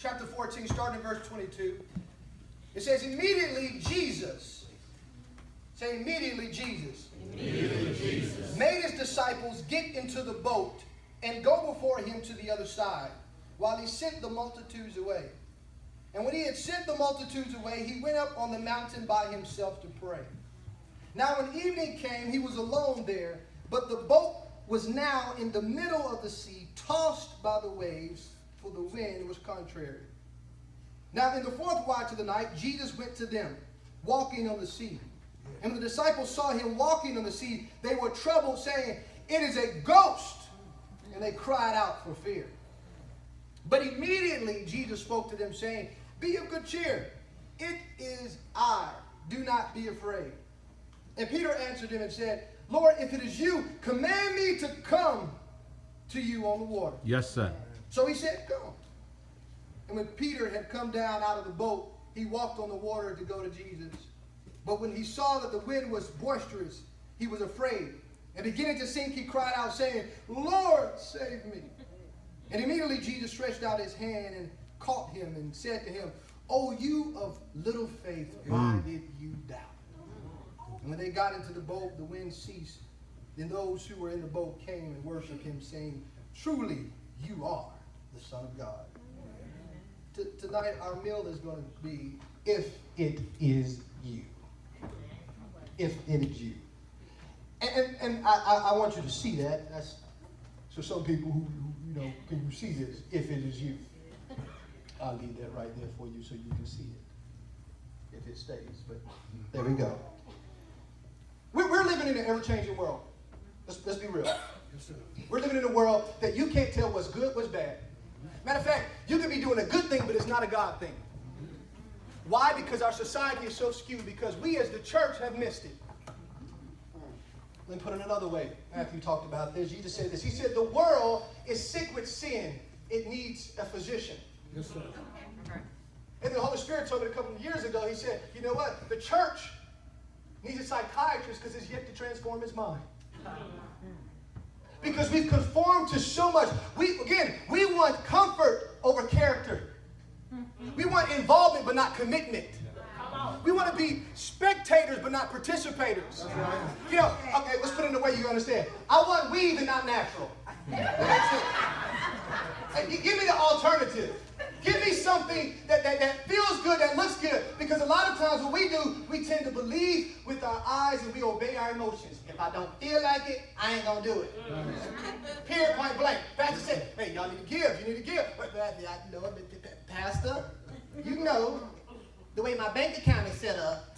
chapter 14, starting in verse 22. It says, immediately Jesus, say immediately Jesus, made his disciples get into the boat and go before him to the other side, while he sent the multitudes away. And when he had sent the multitudes away, he went up on the mountain by himself to pray. Now when evening came, he was alone there, but the boat was now in the middle of the sea, tossed by the waves, for the wind was contrary. Now in the fourth watch of the night, Jesus went to them, walking on the sea. And when the disciples saw him walking on the sea, they were troubled, saying, "It is a ghost!" And they cried out for fear. But immediately Jesus spoke to them, saying, "Be of good cheer. It is I. Do not be afraid." And Peter answered him and said, "Lord, if it is you, command me to come to you on the water." Yes, sir. So he said, "Come." And when Peter had come down out of the boat, he walked on the water to go to Jesus. But when he saw that the wind was boisterous, he was afraid. And beginning to sink, he cried out, saying, "Lord, save me." And immediately Jesus stretched out his hand and caught him and said to him, "O you of little faith, why did you doubt?" And when they got into the boat, the wind ceased. Then those who were in the boat came and worshiped him, saying, "Truly, you are the Son of God." Tonight, our meal is going to be, if it is you. If it is you. And I want you to see that. That's, so some people who, can you see this? If it is you. I'll leave that right there for you so you can see it. If it stays. But there we go. We're living in an ever-changing world. Let's be real. We're living in a world that you can't tell what's good, what's bad. Matter of fact, you could be doing a good thing, but it's not a God thing. Why? Because our society is so skewed. Because we as the church have missed it. Let me put it another way. Matthew talked about this. Jesus said this. He said, the world is sick with sin. It needs a physician. Yes, sir. And the Holy Spirit told me a couple of years ago, he said, you know what? The church needs a psychiatrist because it's yet to transform his mind. Because we've conformed to so much. We want comfort over character. We want involvement but not commitment. We want to be spectators but not participators. Okay, let's put it in a way you understand. I want weave and not natural. That's it. Hey, give me the alternative. Give me something that feels good, that looks good. Because a lot of times what we do, we tend to believe with our eyes and we obey our emotions. If I don't feel like it, I ain't going to do it. Period, point blank. Pastor said, hey, y'all need to give. You need to give. But Pastor, you know, the way my bank account is set up,